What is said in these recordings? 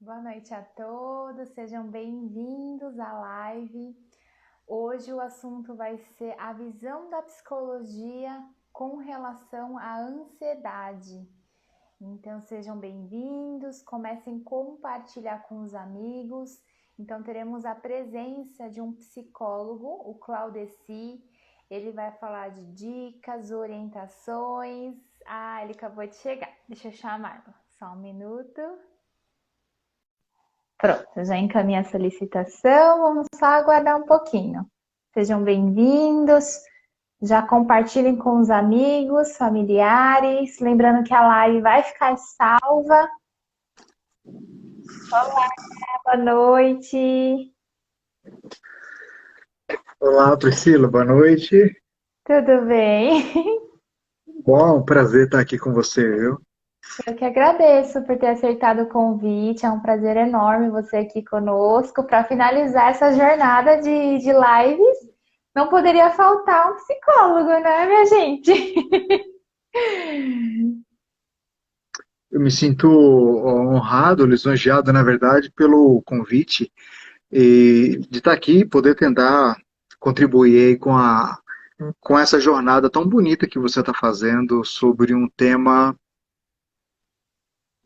Boa noite a todos, sejam bem-vindos à live. Hoje o assunto vai ser a visão da psicologia com relação à ansiedade. Então sejam bem-vindos, comecem a compartilhar com os amigos. Então teremos a presença de um psicólogo, o Claudeci. Ele vai falar de dicas, orientações. Ele acabou de chegar, deixa eu chamá-lo. Só um minuto. Pronto, já encaminhei a solicitação, vamos só aguardar um pouquinho. Sejam bem-vindos, já compartilhem com os amigos, familiares, lembrando que a live vai ficar salva. Olá, boa noite. Olá, Priscila, boa noite. Tudo bem? Bom, prazer estar aqui com você, viu? Eu que agradeço por ter aceitado o convite, é um prazer enorme você aqui conosco para finalizar essa jornada de lives. Não poderia faltar um psicólogo, né, minha gente? Eu me sinto honrado, lisonjeado, na verdade, pelo convite e de estar aqui, poder tentar contribuir aí com essa jornada tão bonita que você está fazendo sobre um tema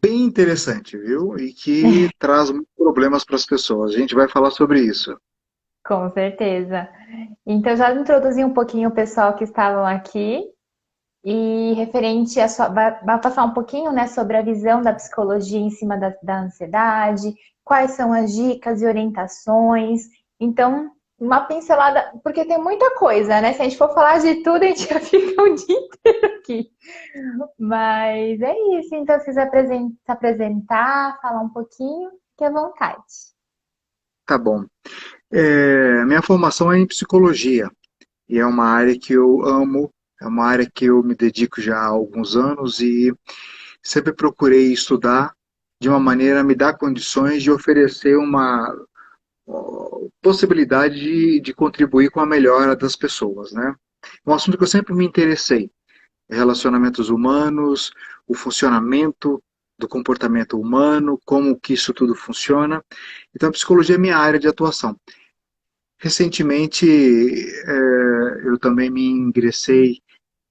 bem interessante, viu? E que traz muitos problemas para as pessoas. A gente vai falar sobre isso. Com certeza. Então, já introduzi um pouquinho o pessoal que estavam aqui e referente a sua, vai passar um pouquinho, né, sobre a visão da psicologia em cima da ansiedade, quais são as dicas e orientações. Então, uma pincelada, porque tem muita coisa, né? Se a gente for falar de tudo, a gente já fica um dia inteiro aqui. Mas é isso. Então, se quiser se apresentar, falar um pouquinho, fique à vontade. Tá bom. Minha formação é em psicologia. E é uma área que eu amo, é uma área que eu me dedico já há alguns anos e sempre procurei estudar de uma maneira a me dar condições de oferecer uma possibilidade de contribuir com a melhora das pessoas, né? Um assunto que eu sempre me interessei, relacionamentos humanos, o funcionamento do comportamento humano, como que isso tudo funciona. Então, a psicologia é minha área de atuação. Recentemente, eu também me ingressei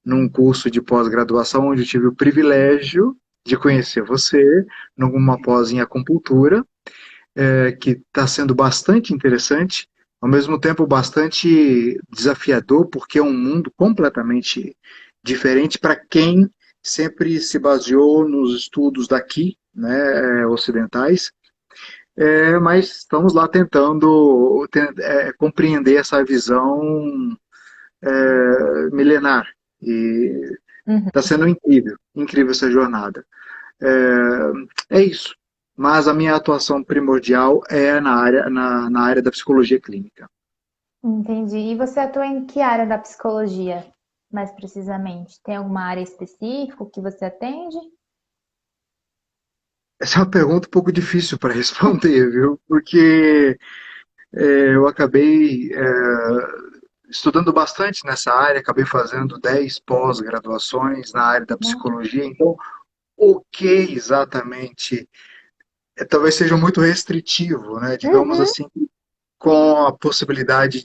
num curso de pós-graduação onde eu tive o privilégio de conhecer você, numa pós em acupuntura, que está sendo bastante interessante, ao mesmo tempo bastante desafiador, porque é um mundo completamente diferente para quem sempre se baseou nos estudos daqui, né, ocidentais, mas estamos lá tentando compreender essa visão milenar. E Uhum. está sendo incrível, incrível essa jornada. É isso. Mas a minha atuação primordial é na área da psicologia clínica. Entendi. E você atua em que área da psicologia, mais precisamente? Tem alguma área específica que você atende? Essa é uma pergunta um pouco difícil para responder, viu? Porque eu acabei estudando bastante nessa área, acabei fazendo 10 pós-graduações na área da psicologia, então o que exatamente talvez seja muito restritivo, né? Digamos Uhum, assim, com a possibilidade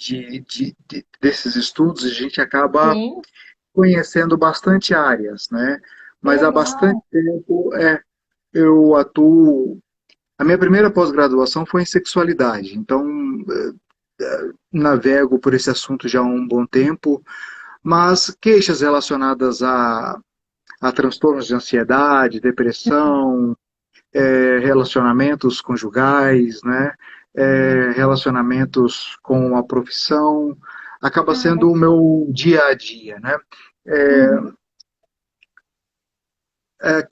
desses estudos, a gente acaba sim, conhecendo bastante áreas, né? que Mas há bastante legal. tempo eu atuo. A minha primeira pós-graduação foi em sexualidade, então navego por esse assunto já há um bom tempo, mas queixas relacionadas a transtornos de ansiedade, depressão, relacionamentos conjugais, né? Relacionamentos com a profissão, acaba Ah, sendo o meu dia a dia, né? uhum,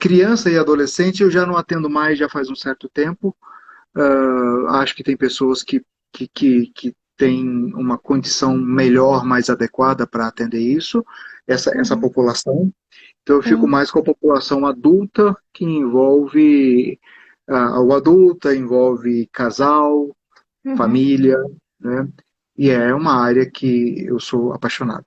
Criança e adolescente eu já não atendo mais já faz um certo tempo. Acho que tem pessoas que têm uma condição melhor, mais adequada para atender isso, essa uhum, população. Então eu fico sim, mais com a população adulta, que envolve o adulta, envolve casal, uhum. família, né? E é uma área que eu sou apaixonado.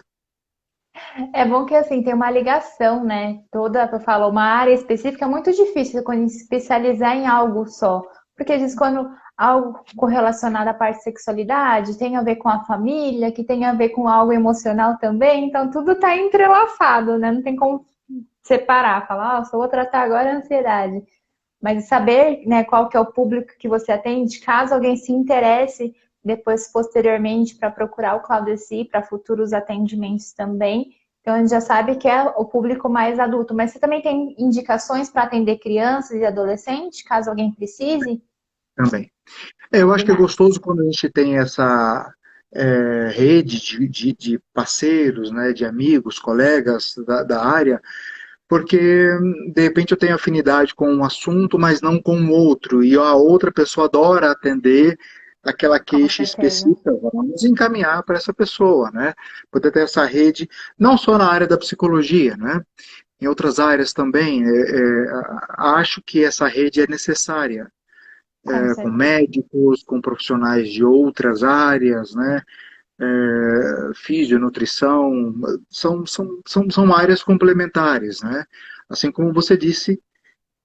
É bom que assim tem uma ligação, né? Toda, eu falo, uma área específica é muito difícil quando a gente se especializar em algo só, Porque diz quando algo correlacionado à parte de sexualidade tem a ver com a família, que tem a ver com algo emocional também, então tudo está entrelaçado, né? Não tem como separar, falar, só vou tratar agora a ansiedade. Mas saber, né, qual que é o público que você atende, caso alguém se interesse depois, posteriormente, para procurar o Claudeci para futuros atendimentos também. Então, a gente já sabe que é o público mais adulto. Mas você também tem indicações para atender crianças e adolescentes, caso alguém precise? Também. Eu acho que é Combinado. gostoso quando a gente tem essa rede de parceiros, né, de amigos, colegas da área, porque de repente eu tenho afinidade com um assunto, mas não com o outro, e a outra pessoa adora atender aquela Com queixa certeza. específica, vamos encaminhar para essa pessoa, né? Poder ter essa rede, não só na área da psicologia, né? Em outras áreas também, acho que essa rede é necessária, Com com certeza. médicos, com profissionais de outras áreas, né? Físio, nutrição, são áreas complementares, né? Assim como você disse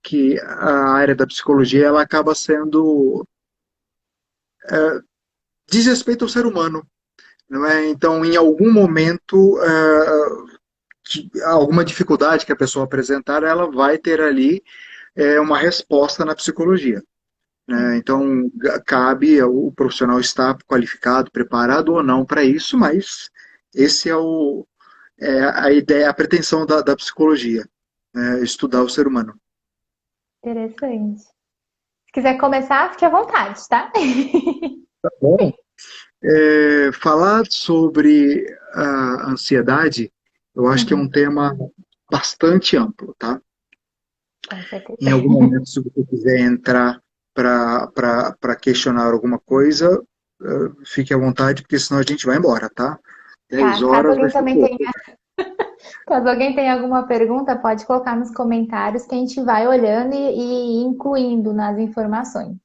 que a área da psicologia ela acaba sendo diz respeito ao ser humano, não é? Então, em algum momento, alguma dificuldade que a pessoa apresentar, ela vai ter ali uma resposta na psicologia. Né? Sim. Então, cabe ao profissional estar qualificado, preparado ou não para isso, mas esse é a ideia, a pretensão da psicologia, né? Estudar o ser humano. Interessante. Se quiser começar, fique à vontade, tá? Bom, falar sobre a ansiedade, eu acho que é um Uhum, tema bastante amplo, tá? com certeza. Em algum momento, se você quiser entrar para questionar alguma coisa, fique à vontade, porque senão a gente vai embora, tá? Dez Tá, caso horas vai alguém ser também tenha, pouco. caso alguém tenha alguma pergunta, pode colocar nos comentários que a gente vai olhando e incluindo nas informações.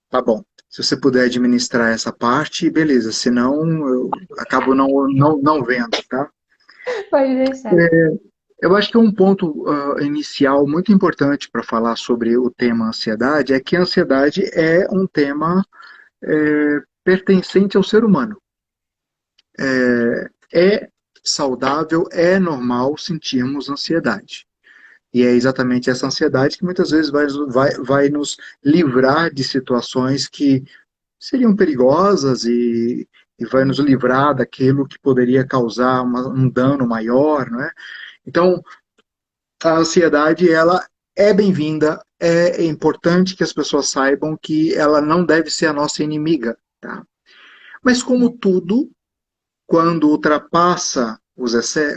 Tá bom. Se você puder administrar essa parte, beleza. Senão, eu acabo não vendo, tá? Pode deixar. Eu acho que um ponto inicial muito importante para falar sobre o tema ansiedade é que a ansiedade é um tema pertencente ao ser humano. É saudável, é normal sentirmos ansiedade. E é exatamente essa ansiedade que muitas vezes vai nos livrar de situações que seriam perigosas e vai nos livrar daquilo que poderia causar um dano maior, não é? Então, a ansiedade, ela é bem-vinda, é importante que as pessoas saibam que ela não deve ser a nossa inimiga, tá? Mas como tudo, quando ultrapassa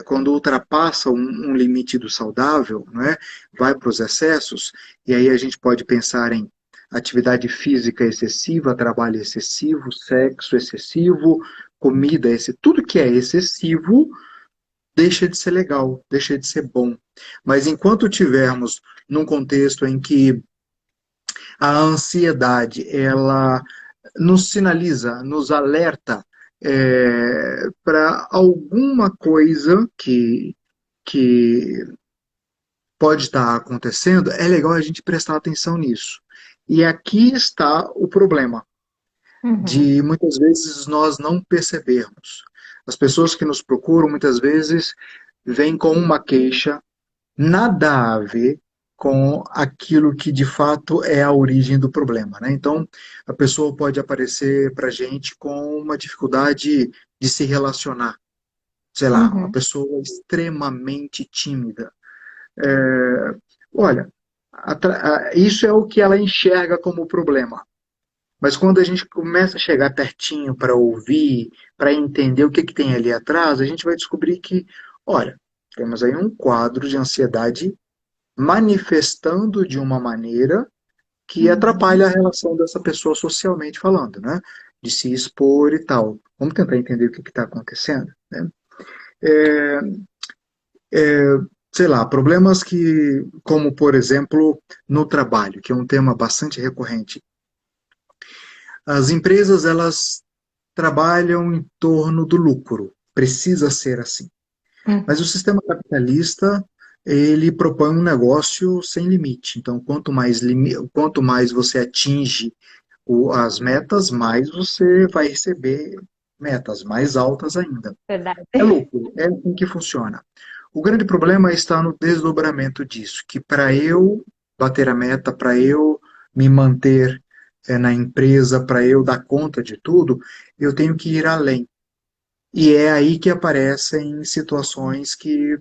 quando ultrapassa um limite do saudável, não é? Vai para os excessos, e aí a gente pode pensar em atividade física excessiva, trabalho excessivo, sexo excessivo, comida excessiva, tudo que é excessivo deixa de ser legal, deixa de ser bom. Mas enquanto tivermos num contexto em que a ansiedade ela nos sinaliza, nos alerta para alguma coisa que pode estar acontecendo, é legal a gente prestar atenção nisso. E aqui está o problema Uhum. de muitas vezes nós não percebermos. As pessoas que nos procuram muitas vezes vêm com uma queixa nada a ver com aquilo que de fato é a origem do problema, né? Então, a pessoa pode aparecer para a gente com uma dificuldade de se relacionar, sei lá, uma Uhum. pessoa extremamente tímida. Olha, isso é o que ela enxerga como problema. Mas quando a gente começa a chegar pertinho para ouvir, para entender o que, que tem ali atrás, a gente vai descobrir que, olha, temos aí um quadro de ansiedade manifestando de uma maneira que Uhum. atrapalha a relação dessa pessoa socialmente falando, né? De se expor e tal. Vamos tentar entender o que está acontecendo, né? É, sei lá, problemas que, como por exemplo, no trabalho, que é um tema bastante recorrente. As empresas, elas trabalham em torno do lucro. Precisa ser assim. Mas o Uhum. sistema capitalista, ele propõe um negócio sem limite. Então, quanto mais você atinge as metas, mais você vai receber metas mais altas ainda. Verdade. É louco, é assim que funciona. O grande problema está no desdobramento disso, que para eu bater a meta, para eu me manter na empresa, para eu dar conta de tudo, eu tenho que ir além. E é aí que aparecem situações que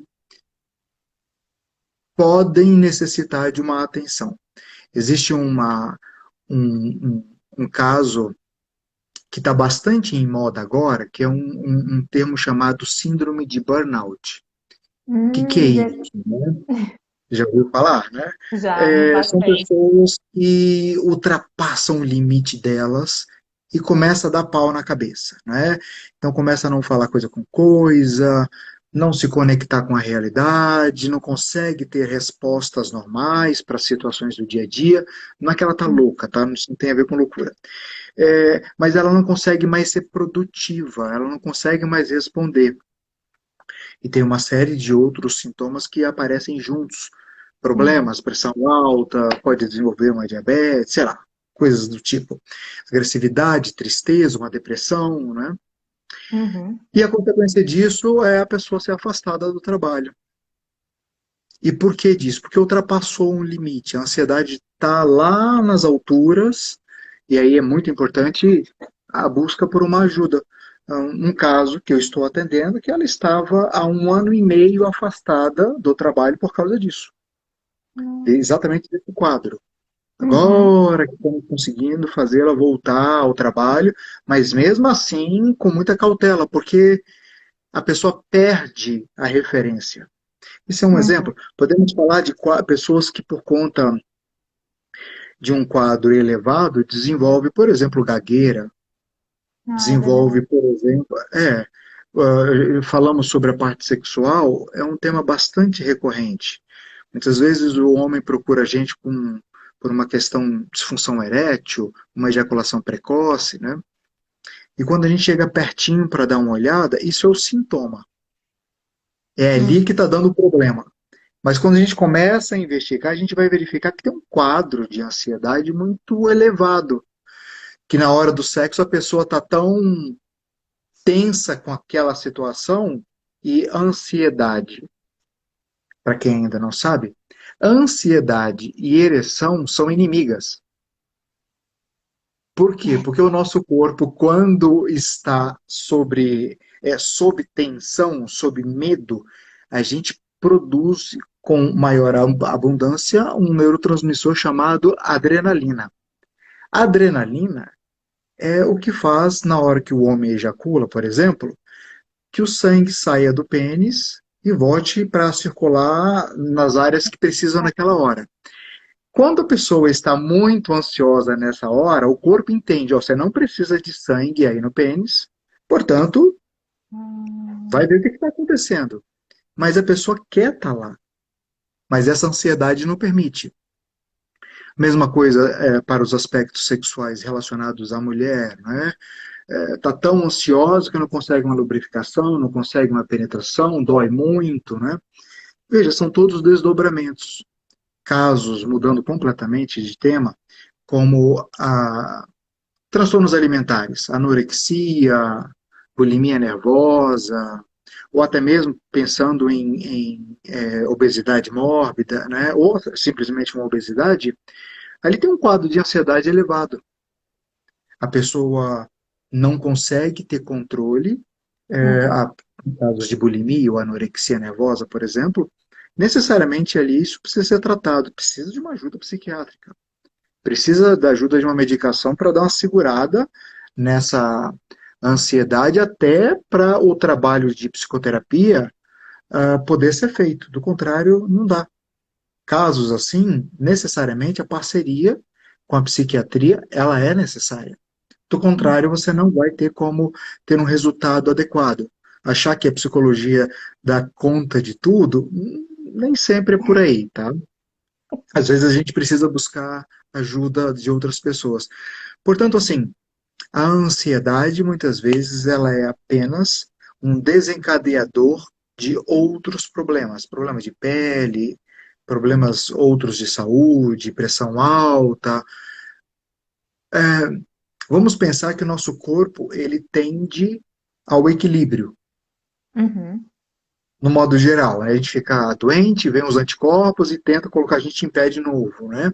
podem necessitar de uma atenção. Existe um caso que está bastante em moda agora, que é um termo chamado síndrome de burnout. Que é Já, isso, né? Já ouviu falar, né? já, São bastante. pessoas que ultrapassam o limite delas e começa a dar pau na cabeça, né? Então começa a não falar coisa com coisa, não se conectar com a realidade, não consegue ter respostas normais para situações do dia a dia. Não é que ela tá louca, tá? Isso não tem a ver com loucura. Mas ela não consegue mais ser produtiva, ela não consegue mais responder. E tem uma série de outros sintomas que aparecem juntos. Uhum, Problemas, pressão alta, pode desenvolver uma diabetes, sei lá, coisas do tipo. Agressividade, tristeza, uma depressão, né? uhum, E a consequência disso é a pessoa ser afastada do trabalho. E por que disso? Porque ultrapassou um limite. A ansiedade está lá nas alturas, e aí é muito importante a busca por uma ajuda. Um caso que eu estou atendendo, que ela estava há 1 ano e meio afastada do trabalho por causa disso. Exatamente desse quadro. uhum, Agora que estamos conseguindo fazê-la voltar ao trabalho, mas mesmo assim com muita cautela, porque a pessoa perde a referência. Isso é um uhum. exemplo. Podemos falar de pessoas que, por conta de um quadro elevado, desenvolve, por exemplo, gagueira, Ah, é desenvolve, verdade. por exemplo, falamos sobre a parte sexual, é um tema bastante recorrente. Muitas vezes o homem procura a gente por uma questão de disfunção erétil, uma ejaculação precoce, né? E quando a gente chega pertinho para dar uma olhada, isso é o sintoma. É ali Uhum. que está dando o problema. Mas quando a gente começa a investigar, a gente vai verificar que tem um quadro de ansiedade muito elevado, que na hora do sexo a pessoa está tão tensa com aquela situação e ansiedade. Para quem ainda não sabe, ansiedade e ereção são inimigas. Por quê? Porque o nosso corpo, quando está sob tensão, sob medo, a gente produz com maior abundância um neurotransmissor chamado adrenalina. A adrenalina é o que faz, na hora que o homem ejacula, por exemplo, que o sangue saia do pênis e volte para circular nas áreas que precisam naquela hora. Quando a pessoa está muito ansiosa nessa hora, o corpo entende, ó, você não precisa de sangue aí no pênis, portanto, vai Hum, ver o que está acontecendo. Mas a pessoa quer estar lá, mas essa ansiedade não permite. Mesma coisa para os aspectos sexuais relacionados à mulher, né? Está tão ansiosa que não consegue uma lubrificação, não consegue uma penetração, dói muito, né? Veja, são todos desdobramentos. Casos, mudando completamente de tema, como transtornos alimentares, anorexia, bulimia nervosa, ou até mesmo pensando em obesidade mórbida, né, ou simplesmente uma obesidade, ali tem um quadro de ansiedade elevado. A pessoa não consegue ter controle, uhum. em casos de bulimia ou anorexia nervosa, por exemplo, necessariamente ali isso precisa ser tratado, precisa de uma ajuda psiquiátrica, precisa da ajuda de uma medicação para dar uma segurada nessa ansiedade, até para o trabalho de psicoterapia poder ser feito. Do contrário, não dá. Casos assim, necessariamente a parceria com a psiquiatria, ela é necessária. Do contrário, você não vai ter como ter um resultado adequado. Achar que a psicologia dá conta de tudo, nem sempre é por aí, tá? Às vezes a gente precisa buscar ajuda de outras pessoas. Portanto, assim, a ansiedade muitas vezes ela é apenas um desencadeador de outros problemas, problemas de pele, problemas outros de saúde, pressão alta. É, vamos pensar que o nosso corpo ele tende ao equilíbrio, Uhum. no modo geral, né? A gente fica doente, vem os anticorpos e tenta colocar a gente em pé de novo, né?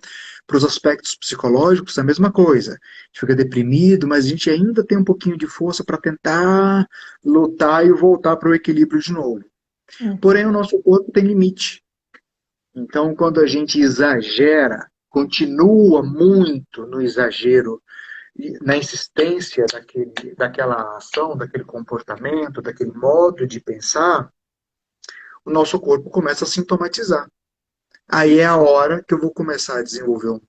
Para os aspectos psicológicos, a mesma coisa. A gente fica deprimido, mas a gente ainda tem um pouquinho de força para tentar lutar e voltar para o equilíbrio de novo. Porém, Uhum. o nosso corpo tem limite. Então, quando a gente exagera, continua muito no exagero, na insistência daquela ação, daquele comportamento, daquele modo de pensar, o nosso corpo começa a sintomatizar. Aí é a hora que eu vou começar a desenvolver um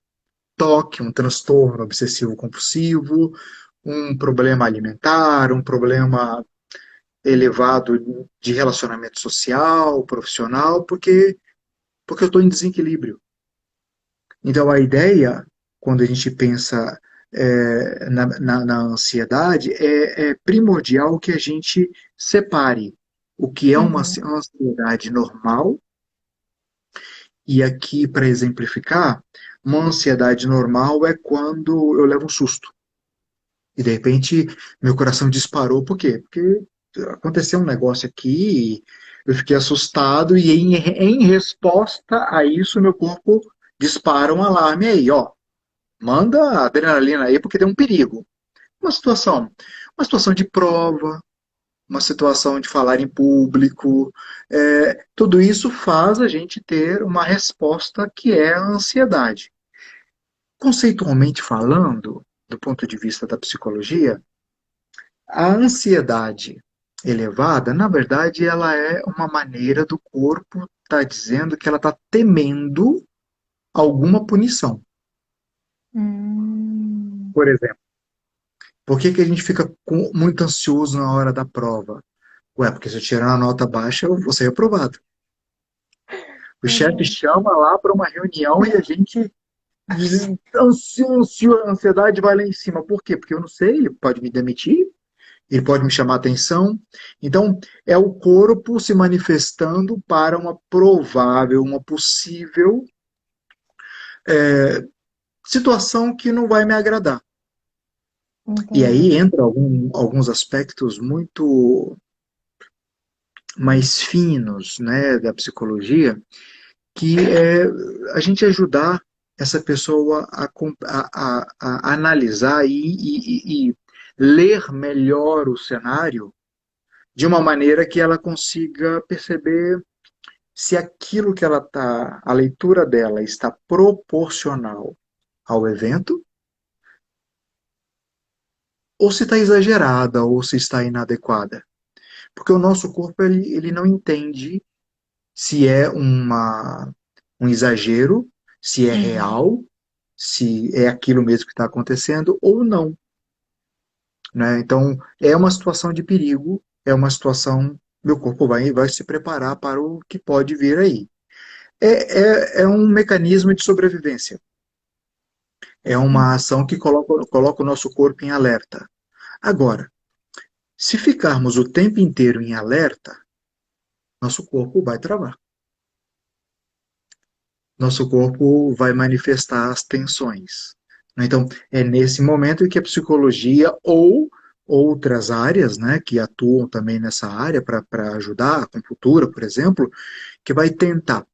toque, um transtorno obsessivo compulsivo, um problema alimentar, um problema elevado de relacionamento social, profissional, porque eu estou em desequilíbrio. Então, a ideia, quando a gente pensa na ansiedade, é primordial que a gente separe o que é uma Uhum. ansiedade normal, e aqui, para exemplificar, uma ansiedade normal é quando eu levo um susto. E, de repente, meu coração disparou. Por quê? Porque aconteceu um negócio aqui, eu fiquei assustado, e em resposta a isso, meu corpo dispara um alarme aí, ó. Manda a adrenalina aí porque tem um perigo. Uma situação, uma situação de prova, uma situação de falar em público, tudo isso faz a gente ter uma resposta que é a ansiedade. Conceitualmente falando, do ponto de vista da psicologia, a ansiedade elevada, na verdade, ela é uma maneira do corpo estar dizendo que ela está temendo alguma punição. Hum. Por exemplo, por que que a gente fica muito ansioso na hora da prova? Ué, porque se eu tirar uma nota baixa, eu vou ser reprovado. O chefe Uhum. chama lá para uma reunião e a gente a ansiedade vai lá em cima. Por quê? Porque eu não sei, ele pode me demitir, ele pode me chamar a atenção. Então, é o corpo se manifestando para uma provável, uma possível situação que não vai me agradar. E Entendi. aí entra alguns aspectos muito mais finos, né, da psicologia, que é a gente ajudar essa pessoa a analisar e ler melhor o cenário de uma maneira que ela consiga perceber se aquilo que ela está, a leitura dela está proporcional ao evento, ou se está exagerada, ou se está inadequada. Porque o nosso corpo ele não entende se é um exagero, se é Uhum. real, se é aquilo mesmo que está acontecendo ou não, né? Então, é uma situação de perigo, é uma situação, meu corpo vai se preparar para o que pode vir aí. É um mecanismo de sobrevivência, é uma ação que coloca o nosso corpo em alerta. Agora, se ficarmos o tempo inteiro em alerta, nosso corpo vai travar. Nosso corpo vai manifestar as tensões. Então, é nesse momento que a psicologia ou outras áreas, né, que atuam também nessa área para ajudar, a acupuntura, por exemplo, que vai tentar.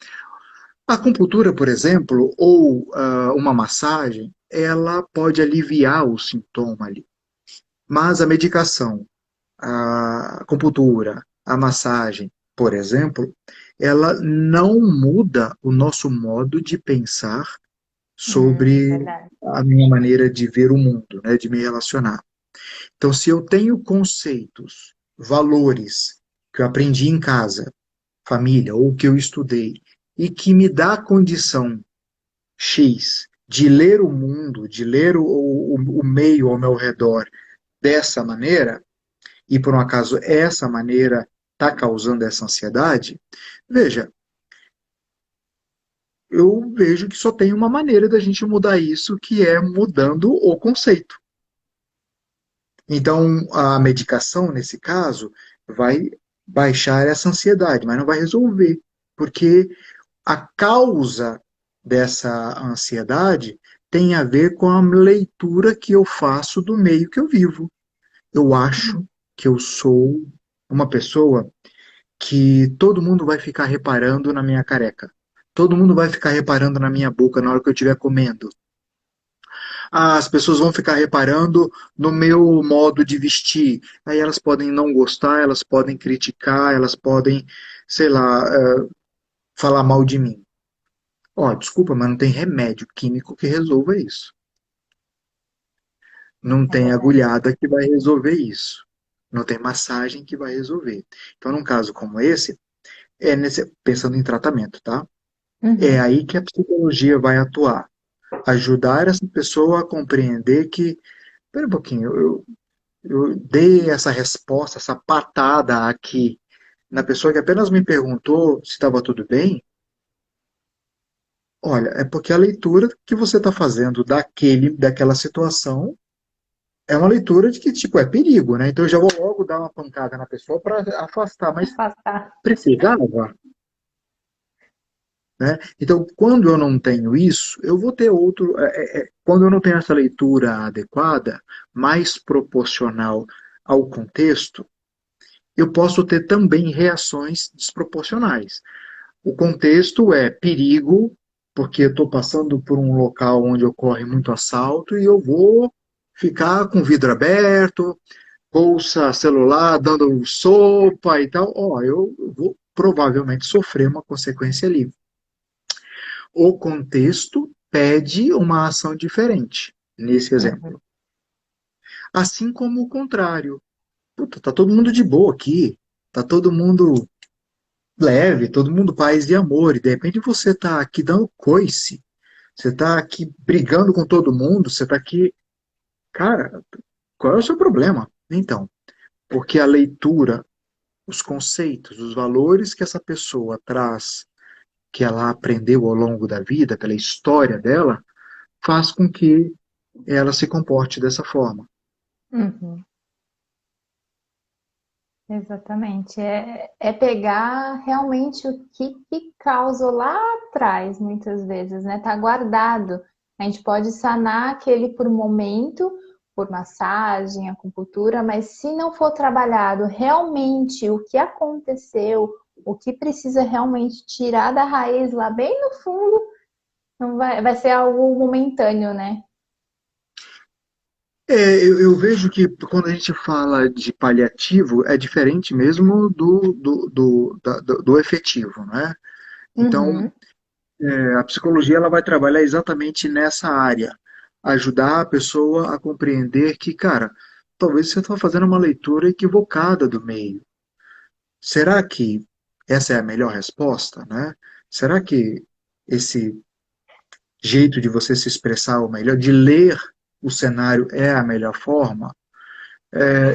A acupuntura, por exemplo, ou uma massagem, ela pode aliviar o sintoma ali. Mas a medicação, a acupuntura, a massagem, por exemplo, ela não muda o nosso modo de pensar sobre Verdade. a minha maneira de ver o mundo, né, de me relacionar. Então, se eu tenho conceitos, valores que eu aprendi em casa, família, ou que eu estudei, e que me dá a condição X de ler o mundo, de ler o meio ao meu redor dessa maneira, e por um acaso essa maneira está causando essa ansiedade, veja, eu vejo que só tem uma maneira da gente mudar isso, que é mudando o conceito. Então, a medicação, nesse caso, vai baixar essa ansiedade, mas não vai resolver, porque a causa dessa ansiedade tem a ver com a leitura que eu faço do meio que eu vivo. Eu acho que eu sou uma pessoa que todo mundo vai ficar reparando na minha careca. Todo mundo vai ficar reparando na minha boca na hora que eu estiver comendo. As pessoas vão ficar reparando no meu modo de vestir. Aí elas podem não gostar, elas podem criticar, elas podem, sei lá, falar mal de mim. Ó, desculpa, mas não tem remédio químico que resolva isso. Não É tem verdade. agulhada que vai resolver isso. Não tem massagem que vai resolver. Então, num caso como esse, pensando em tratamento, tá? É Uhum. aí que a psicologia vai atuar. Ajudar essa pessoa a compreender que, pera um pouquinho, eu dei essa resposta, essa patada aqui na pessoa que apenas me perguntou se estava tudo bem. Olha, é porque a leitura que você está fazendo daquela situação é uma leitura de que, tipo, é perigo, né? Então eu já vou logo dar uma pancada na pessoa para afastar, mas Afastar. precisava, né? Então, quando eu não tenho isso, eu vou ter outro. Quando eu não tenho essa leitura adequada, mais proporcional ao contexto, eu posso ter também reações desproporcionais. O contexto é perigo, porque eu estou passando por um local onde ocorre muito assalto e eu vou ficar com o vidro aberto, bolsa, celular, dando sopa e tal. Ó, eu vou provavelmente sofrer uma consequência ali. O contexto pede uma ação diferente, nesse Uhum. exemplo. Assim como o contrário. Puta, tá todo mundo de boa aqui, tá todo mundo leve, todo mundo paz e amor, e de repente você tá aqui dando coice, você tá aqui brigando com todo mundo, você tá aqui. Cara, qual é o seu problema? Então, porque a leitura, os conceitos, os valores que essa pessoa traz, que ela aprendeu ao longo da vida, pela história dela, faz com que ela se comporte dessa forma. Uhum. Exatamente. É pegar realmente o que causou lá atrás, muitas vezes, né? Tá guardado. A gente pode sanar aquele por momento, por massagem, acupuntura, mas se não for trabalhado realmente o que aconteceu, o que precisa realmente tirar da raiz lá bem no fundo, não vai ser algo momentâneo, né? Eu vejo que quando a gente fala de paliativo, é diferente mesmo do efetivo, né? Então, Uhum. a psicologia ela vai trabalhar exatamente nessa área, ajudar a pessoa a compreender que, cara, talvez você está fazendo uma leitura equivocada do meio. Será que essa é a melhor resposta, né? Será que esse jeito de você se expressar, ou melhor, de ler o cenário é a melhor forma?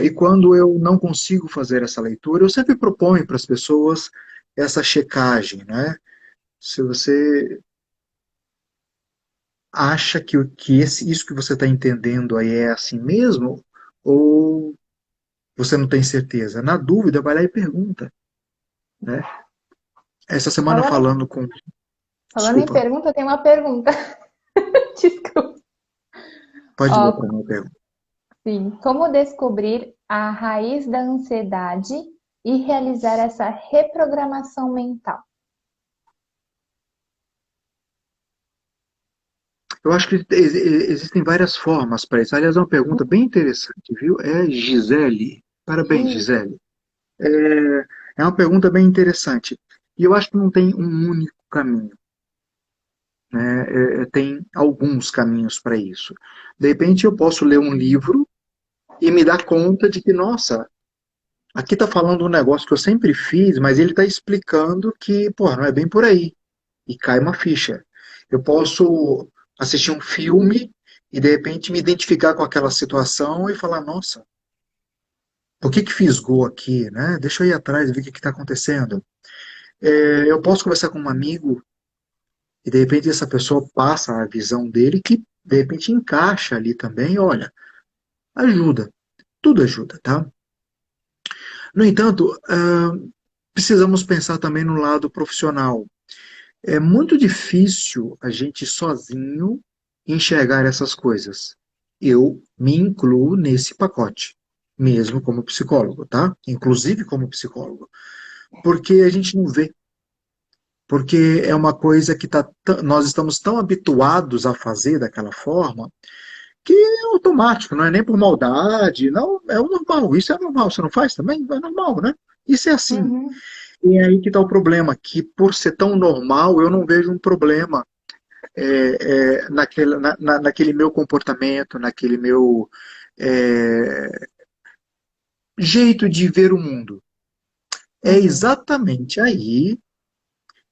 E quando eu não consigo fazer essa leitura, eu sempre proponho para as pessoas essa checagem, né? Se você acha que isso que você está entendendo aí é assim mesmo, ou você não tem certeza? Na dúvida, vai lá e pergunta, né? Essa semana Falando, falando com... falando em Desculpa, pergunta, tem uma pergunta. Desculpa. pode ler Ó, para mim a pergunta. sim. Como descobrir a raiz da ansiedade e realizar essa reprogramação mental? Eu acho que existem várias formas para isso. Aliás, é uma pergunta bem interessante, viu? É Gisele. Parabéns, Isso. Gisele. É, é uma pergunta bem interessante. E eu acho que não tem um único caminho, né? Tem alguns caminhos para isso. De repente, eu posso ler um livro e me dar conta de que, nossa, aqui está falando um negócio que eu sempre fiz, mas ele está explicando que, pô, não é bem por aí. E cai uma ficha. Eu posso assistir um filme e, de repente, me identificar com aquela situação e falar, nossa, o que que fisgou aqui, né? Deixa eu ir atrás e ver o que está acontecendo. Eu posso conversar com um amigo e de repente essa pessoa passa a visão dele que de repente encaixa ali também, olha, ajuda, tudo ajuda, tá? No entanto, precisamos pensar também no lado profissional. É muito difícil a gente sozinho enxergar essas coisas. Eu me incluo nesse pacote, mesmo como psicólogo, tá? Inclusive como psicólogo. Porque a gente não vê. Porque é uma coisa que nós estamos tão habituados a fazer daquela forma que é automático, não é nem por maldade, não, é o normal. Isso é normal. Você não faz também? É normal, né? Isso é assim. Uhum, E é aí que está o problema, que por ser tão normal, eu não vejo um problema naquele meu comportamento, naquele meu é, jeito de ver o mundo. É uhum, exatamente aí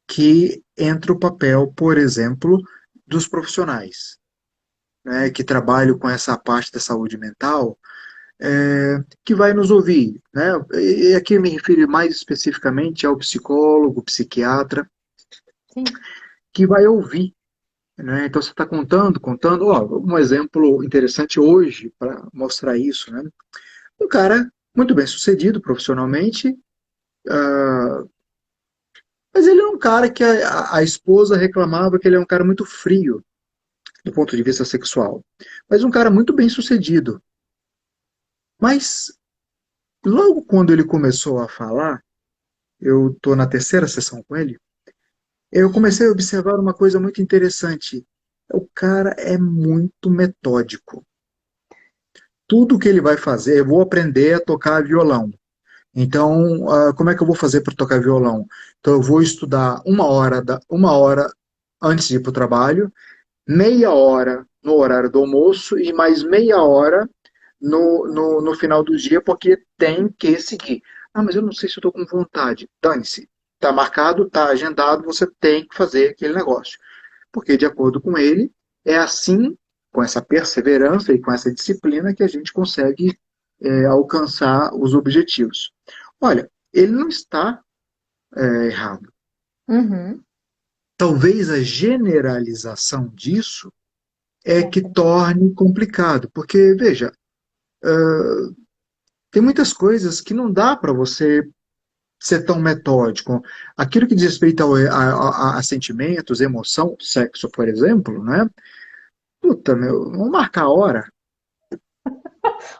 que entra o papel, por exemplo, dos profissionais, né, que trabalham com essa parte da saúde mental, que vai nos ouvir. Né? E aqui eu me refiro mais especificamente ao psicólogo, psiquiatra, sim. que vai ouvir. Né? Então você está contando, ó, um exemplo interessante hoje para mostrar isso, né? Um cara muito bem sucedido profissionalmente, uh, mas ele é um cara que a esposa reclamava que ele é um cara muito frio do ponto de vista sexual, mas um cara muito bem sucedido. Mas logo quando ele começou a falar, eu estou na terceira sessão com ele, eu comecei a observar uma coisa muito interessante. O cara é muito metódico. Tudo que ele vai fazer, eu vou aprender a tocar violão. Então, como é que eu vou fazer para tocar violão? Então, eu vou estudar uma hora antes de ir para o trabalho, meia hora no horário do almoço e mais meia hora no final do dia, porque tem que seguir. Ah, mas eu não sei se eu estou com vontade. Dane-se. Está marcado, está agendado, você tem que fazer aquele negócio. Porque, de acordo com ele, é assim, com essa perseverança e com essa disciplina, que a gente consegue alcançar os objetivos. Olha, ele não está errado. Uhum. Talvez a generalização disso é que É. torne complicado, porque, veja, tem muitas coisas que não dá para você ser tão metódico. Aquilo que diz respeito a sentimentos, emoção, sexo, por exemplo, né? Puta, meu, vamos marcar a hora.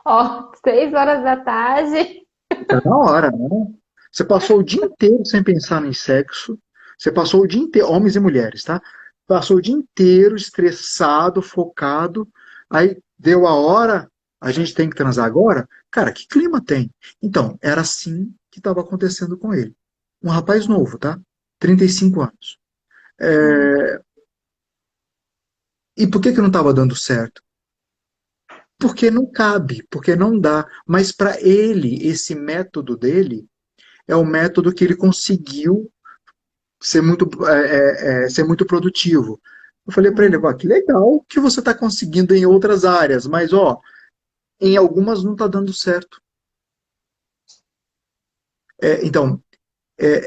Ó, 6 horas da tarde. Tá na hora, né? Você passou o dia inteiro sem pensar em sexo. Você passou o dia inteiro, homens e mulheres, tá? Passou o dia inteiro estressado, focado. Aí deu a hora, a gente tem que transar agora? Cara, que clima tem? Então, era assim que estava acontecendo com ele. Um rapaz novo, tá? 35 anos. Hum, É, E por que que não estava dando certo? Porque não cabe, porque não dá. Mas para ele, esse método dele é o método que ele conseguiu ser muito produtivo. Eu falei para ele, ó, uhum. que legal que você está conseguindo em outras áreas, mas ó, em algumas não está dando certo. Então,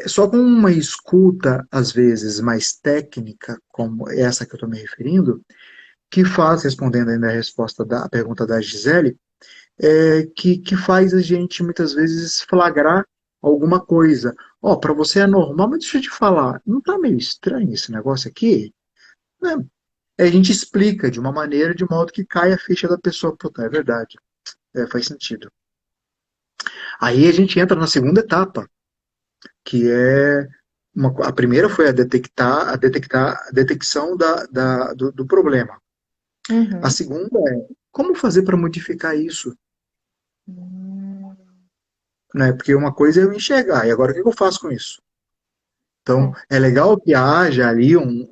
só com uma escuta, às vezes, mais técnica, como essa que eu estou me referindo, que faz, respondendo ainda a resposta da pergunta da Gisele, que faz a gente muitas vezes flagrar alguma coisa. Ó, para você é normal, mas deixa eu te falar, não tá meio estranho esse negócio aqui? Né? A gente explica de uma maneira de modo que cai a ficha da pessoa. Puta, é verdade. Faz sentido. Aí a gente entra na segunda etapa, que é a primeira foi a detecção do problema. A Uhum. segunda é como fazer para modificar isso, Hum, né? Porque uma coisa é eu enxergar, e agora o que eu faço com isso? Então, é. é legal que haja ali um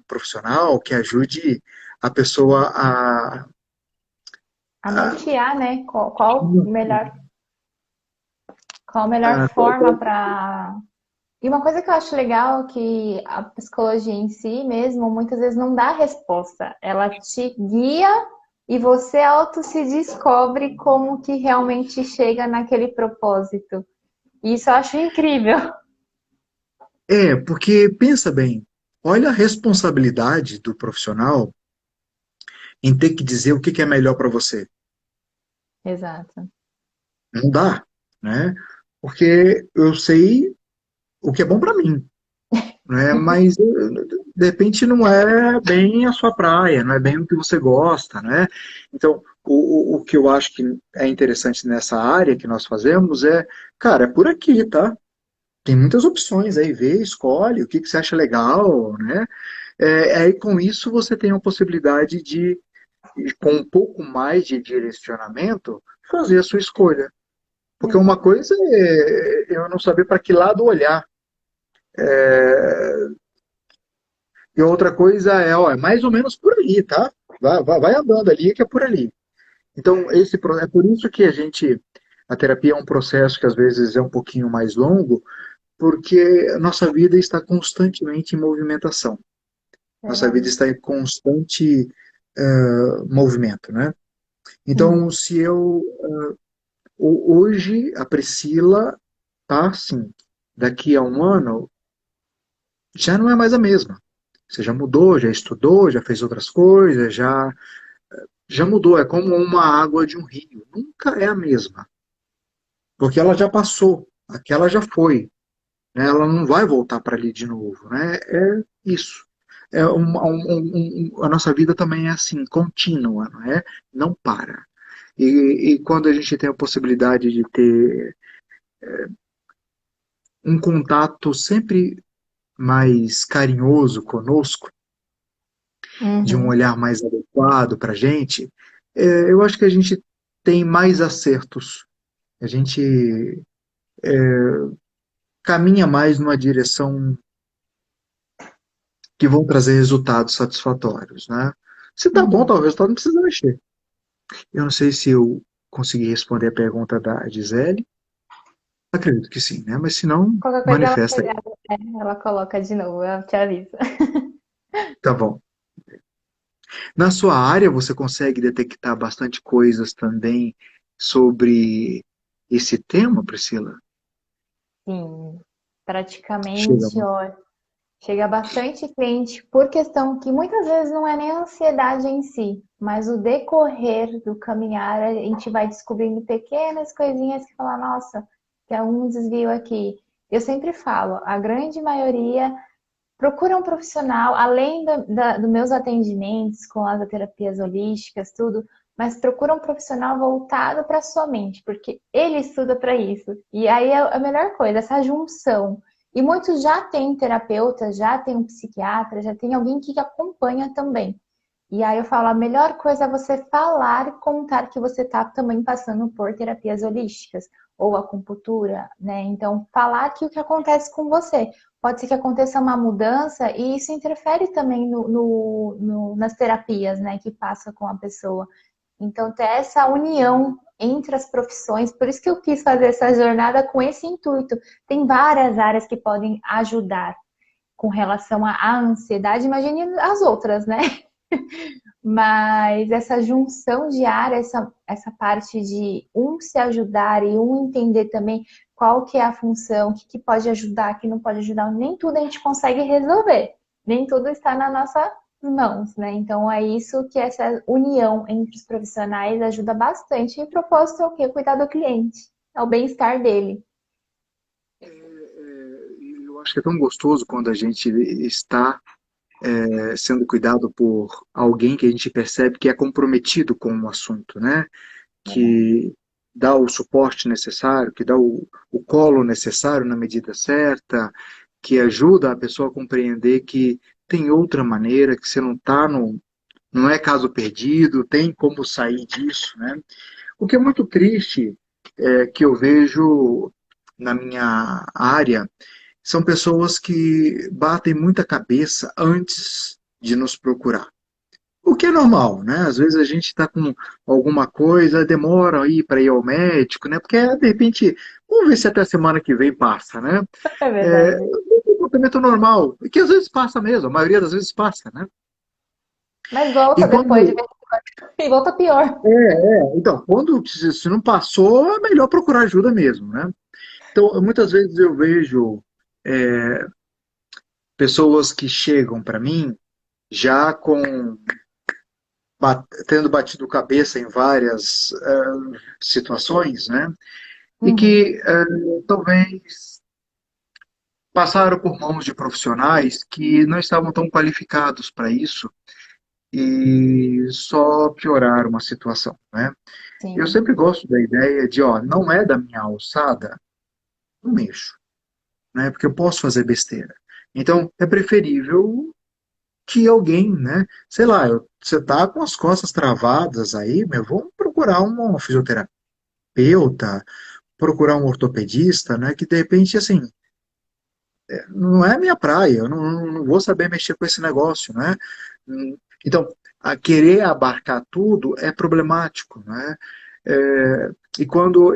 profissional que ajude a pessoa A a, nortear, né? Qual a melhor a, forma para. E uma coisa que eu acho legal é que a psicologia em si mesmo muitas vezes não dá resposta. Ela te guia e você auto se descobre como que realmente chega naquele propósito. Isso eu acho incrível. Porque pensa bem, olha a responsabilidade do profissional em ter que dizer o que que é melhor para você. Exato. Não dá, né? porque eu sei o que é bom para mim, né? Mas de repente não é bem a sua praia, não é bem o que você gosta, né? Então, o que eu acho que é interessante nessa área que nós fazemos é, cara, é por aqui, tá? Tem muitas opções aí, vê, escolhe o que que você acha legal, né? Aí com isso você tem a possibilidade de, com um pouco mais de direcionamento, fazer a sua escolha. Porque uma coisa é eu não saber para que lado olhar. E outra coisa é, ó, é mais ou menos por ali, tá? Vai andando ali que é por ali. Então, é por isso que a terapia é um processo que às vezes é um pouquinho mais longo, porque a nossa vida está constantemente em movimentação. Nossa vida Verdade. está em constante movimento, né? Então, Sim. se eu hoje a Priscila tá assim, daqui a um ano já não é mais a mesma. Você já mudou, já estudou, já fez outras coisas, já mudou. É como uma água de um rio. Nunca é a mesma, porque ela já passou, aquela já foi, né? Ela não vai voltar para ali de novo, né? É isso. A nossa vida também é assim, contínua, não é? Não para. E quando a gente tem a possibilidade de ter um contato sempre mais carinhoso conosco, de um Uhum. olhar mais adequado para a gente, eu acho que a gente tem mais acertos. A gente caminha mais numa direção que vão trazer resultados satisfatórios, né? Se tá bom, Uhum. tá, o resultado não precisa mexer. Eu não sei se eu consegui responder a pergunta da Gisele. Acredito que sim, né? Mas se não, Qualquer coisa manifesta aí. ela coloca de novo, ela te avisa. Tá bom. Na sua área, você consegue detectar bastante coisas também sobre esse tema, Priscila? Sim, Chega, praticamente, ó, chega bastante cliente por questão que muitas vezes não é nem a ansiedade em si, mas o decorrer do caminhar, a gente vai descobrindo pequenas coisinhas que fala, nossa, tem algum desvio aqui. Eu sempre falo, a grande maioria procura um profissional, além dos meus atendimentos com as terapias holísticas, tudo, mas procura um profissional voltado para a sua mente, porque ele estuda para isso. E aí é a melhor coisa, essa junção. E muitos já têm terapeuta, já tem um psiquiatra, já tem alguém que acompanha também. E aí eu falo, a melhor coisa é você falar e contar que você está também passando por terapias holísticas ou acupuntura, né? Então, falar que o que acontece com você. Pode ser que aconteça uma mudança e isso interfere também nas terapias, né, que passa com a pessoa. Então, ter essa união entre as profissões, por isso que eu quis fazer essa jornada com esse intuito. Tem várias áreas que podem ajudar com relação à ansiedade, imagine as outras, né? Mas essa junção diária, essa parte de um se ajudar e um entender também qual que é a função, que pode ajudar, que não pode ajudar, nem tudo a gente consegue resolver, nem tudo está nas nossas mãos, né? Então é isso que essa união entre os profissionais ajuda bastante. E o propósito é o quê? Cuidar do cliente, é o bem-estar dele. Eu acho que é tão gostoso quando a gente está sendo cuidado por alguém que a gente percebe que é comprometido com o assunto, né? Que dá o suporte necessário, que dá o colo necessário na medida certa, que ajuda a pessoa a compreender que tem outra maneira, que você não está no, não é caso perdido, tem como sair disso, né? O que é muito triste que eu vejo na minha área são pessoas que batem muita cabeça antes de nos procurar. O que é normal, né? Às vezes a gente está com alguma coisa, demora aí para ir ao médico, né? Porque de repente, vamos ver se até a semana que vem passa, né? É É verdade. um comportamento normal, e que às vezes passa mesmo, a maioria das vezes passa, né? Mas E volta quando depois de vez e volta pior. então, quando se não passou, é melhor procurar ajuda mesmo, né? Então, muitas vezes eu vejo pessoas que chegam para mim já tendo batido cabeça em várias situações, né? e Uhum. que talvez passaram por mãos de profissionais que não estavam tão qualificados para isso e só pioraram a situação, né? Eu Sim. sempre gosto da ideia de, ó, não é da minha alçada, não mexo, né? Porque eu posso fazer besteira. Então, é preferível que alguém, né? Sei lá, você tá com as costas travadas aí, meu, vamos procurar um fisioterapeuta, procurar um ortopedista, né? Que de repente, assim, não é minha praia, eu não vou saber mexer com esse negócio, né? Então, a querer abarcar tudo é problemático, né? E quando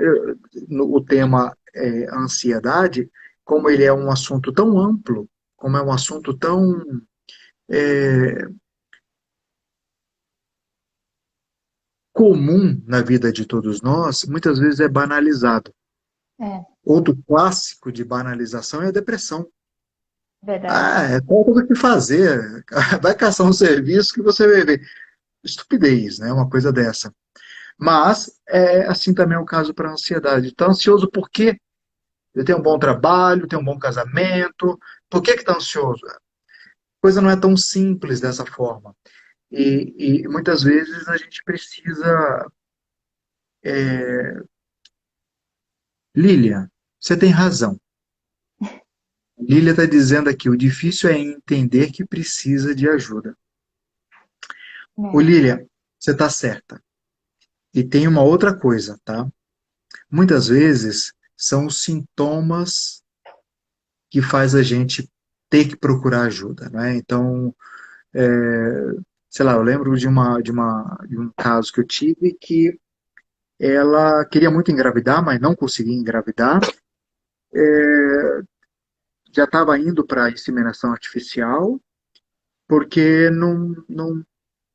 o tema é ansiedade, como ele é um assunto tão amplo, como é um assunto tão é, comum na vida de todos nós, muitas vezes é banalizado. É, Outro clássico de banalização é a depressão. verdade. Ah, é falta do que fazer. Vai caçar um serviço que você vai ver. Estupidez, né? Uma coisa dessa. Mas é assim também é o caso para a ansiedade. Está ansioso por quê? Ele tem um bom trabalho, tem um bom casamento. Por que está ansioso? A coisa não é tão simples dessa forma. E muitas vezes a gente precisa. Lília, você tem razão. Lília está dizendo aqui: o difícil é entender que precisa de ajuda. Ô, É. Lília, você está certa. E tem uma outra coisa, tá? Muitas vezes são os sintomas que faz a gente ter que procurar ajuda, né? Então, sei lá, eu lembro de um caso que eu tive que ela queria muito engravidar, mas não conseguia engravidar. Já estava indo para inseminação artificial, porque não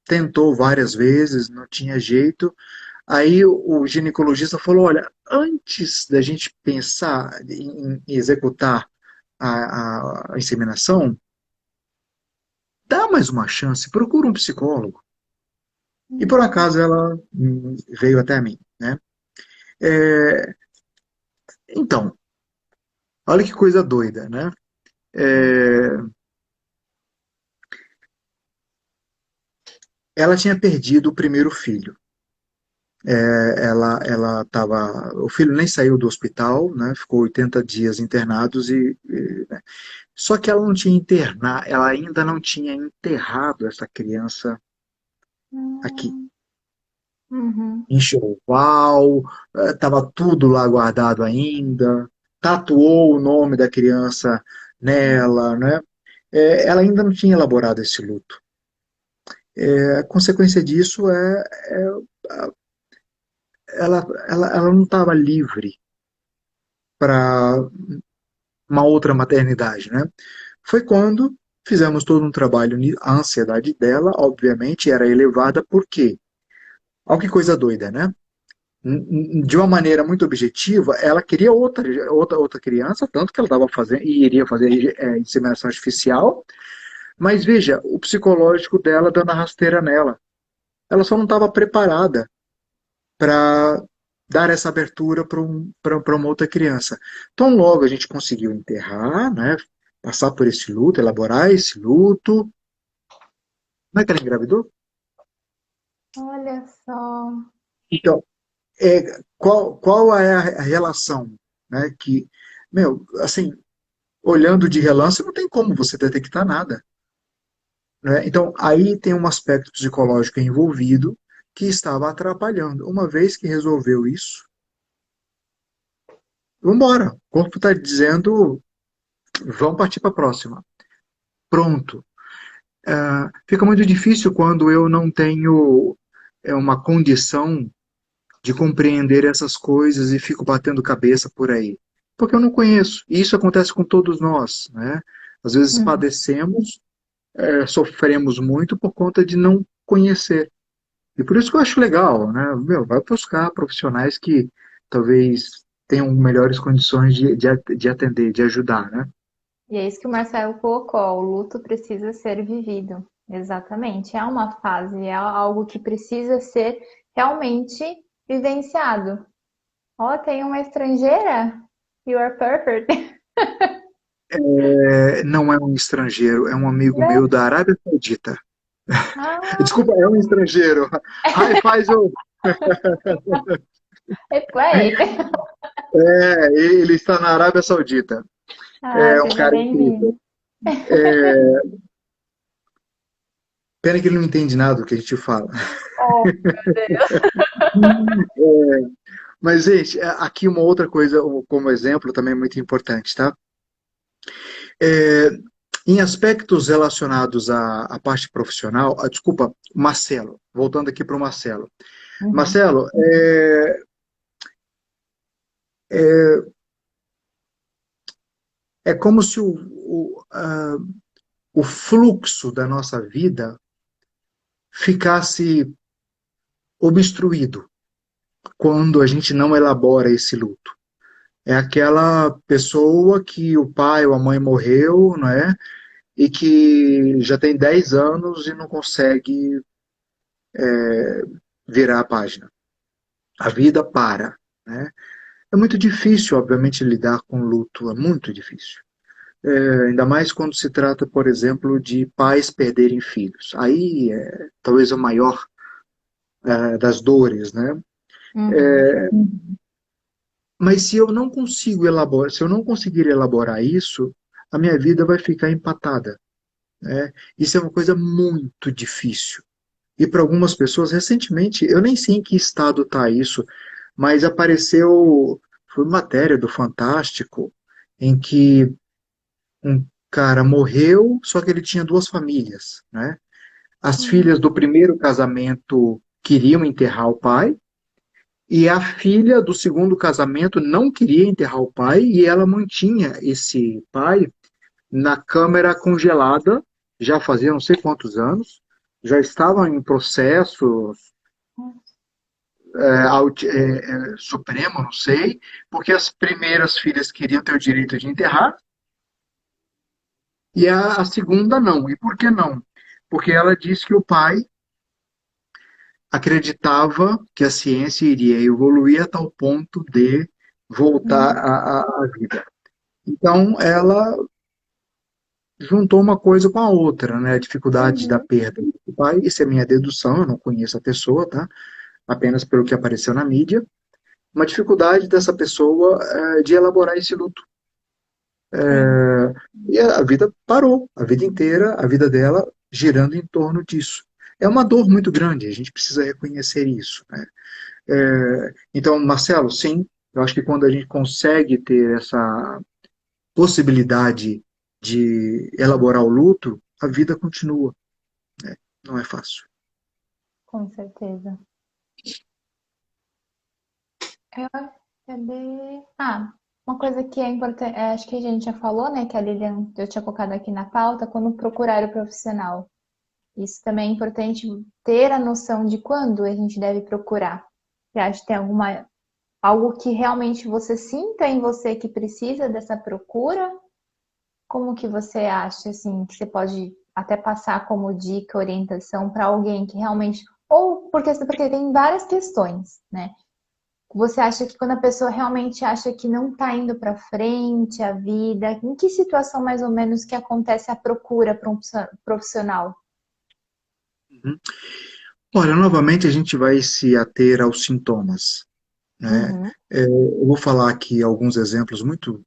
tentou várias vezes, não tinha jeito. Aí o ginecologista falou: olha, antes da gente pensar em executar a inseminação, dá mais uma chance, procura um psicólogo. E por Hum. acaso ela veio até mim, né? É, então, olha que coisa doida, né? É, ela tinha perdido o primeiro filho. Ela tava, o filho nem saiu do hospital, né? Ficou 80 dias internados né? Só que ela não tinha internar, ela ainda não tinha enterrado essa criança aqui. Hum. Uhum. Enxoval, estava tudo lá guardado ainda, tatuou o nome da criança nela, né? Ela ainda não tinha elaborado esse luto. A consequência disso ela não estava livre para uma outra maternidade, né? Foi quando fizemos todo um trabalho, a ansiedade dela, obviamente, era elevada, por quê? Olha que coisa doida, né? De uma maneira muito objetiva, ela queria outra criança, tanto que ela estava fazendo e iria fazer inseminação artificial, mas veja, o psicológico dela dando a rasteira nela. Ela só não estava preparada para dar essa abertura para uma outra criança. Então, logo a gente conseguiu enterrar, né, passar por esse luto, elaborar esse luto. Não é que ela engravidou? Olha só. Então, qual é a relação, né, que, meu, assim, olhando de relance, não tem como você detectar nada, né? Então, aí tem um aspecto psicológico envolvido que estava atrapalhando. Uma vez que resolveu isso, vamos embora. O corpo está dizendo, vamos partir para a próxima. Pronto. Fica muito difícil quando eu não tenho uma condição de compreender essas coisas e fico batendo cabeça por aí. Porque eu não conheço. E isso acontece com todos nós, né? Às vezes Uhum. padecemos, sofremos muito por conta de não conhecer. E por isso que eu acho legal, né? Meu, vai buscar profissionais que talvez tenham melhores condições de atender, de ajudar, né? E é isso que o Marcelo colocou, o luto precisa ser vivido. Exatamente, é uma fase, é algo que precisa ser realmente vivenciado. Ó, tem uma estrangeira? You are perfect. Não é um estrangeiro, é um amigo meu Né? da Arábia Saudita. Ah, Desculpa, é um estrangeiro. Hi, Faisal. it's great. Ele está na Arábia Saudita. Ah, É um seja cara incrível. bem-vindo. Pena que ele não entende nada do que a gente fala. Oh, meu Deus. Mas, gente, aqui uma outra coisa, como exemplo, também é muito importante, tá? É, em aspectos relacionados à parte profissional, desculpa, Marcelo, voltando aqui para o Marcelo. Uhum. Marcelo, é como se o fluxo da nossa vida ficasse obstruído quando a gente não elabora esse luto. É aquela pessoa que o pai ou a mãe morreu, não é? E que já tem 10 anos e não consegue virar a página. A vida para, né? É muito difícil, obviamente, lidar com luto, é muito difícil. Ainda mais quando se trata, por exemplo, de pais perderem filhos. Aí é talvez a maior das dores, né? Uhum. Mas se eu não consigo elaborar, se eu não conseguir elaborar isso, a minha vida vai ficar empatada, né? Isso é uma coisa muito difícil. E para algumas pessoas, recentemente, eu nem sei em que estado está isso, mas apareceu, foi uma matéria do Fantástico, em que um cara morreu, só que ele tinha duas famílias, né? As filhas do primeiro casamento queriam enterrar o pai, e a filha do segundo casamento não queria enterrar o pai, e ela mantinha esse pai na câmara congelada, já fazia não sei quantos anos, já estavam em processos Supremo, não sei, porque as primeiras filhas queriam ter o direito de enterrar e a segunda não. E por que não? Porque ela disse que o pai acreditava que a ciência iria evoluir a tal ponto de voltar Uhum. à vida. Então, ela juntou uma coisa com a outra, né? A dificuldade da Uhum. perda do pai, isso é minha dedução, eu não conheço a pessoa, tá? Apenas pelo que apareceu na mídia. Uma dificuldade dessa pessoa de elaborar esse luto. Sim, E a vida parou, a vida inteira, a vida dela girando em torno disso. É uma dor muito grande, a gente precisa reconhecer isso, né? Então, Marcelo, sim, eu acho que quando a gente consegue ter essa possibilidade de elaborar o luto, a vida continua, né? Não é fácil. com certeza. Eu, cadê? Ah, uma coisa que é importante, acho que a gente já falou, né, que a Lilian, eu tinha colocado aqui na pauta, quando procurar o profissional. Isso também é importante ter a noção de quando a gente deve procurar. Você acha que tem algo que realmente você sinta em você que precisa dessa procura? Como que você acha, assim, que você pode até passar como dica, orientação para alguém que realmente, ou porque tem várias questões, né? Você acha que quando a pessoa realmente acha que não está indo para frente a vida, em que situação mais ou menos que acontece a procura para um profissional? Uhum. Olha, novamente a gente vai se ater aos sintomas, né? Uhum, Eu vou falar aqui alguns exemplos muito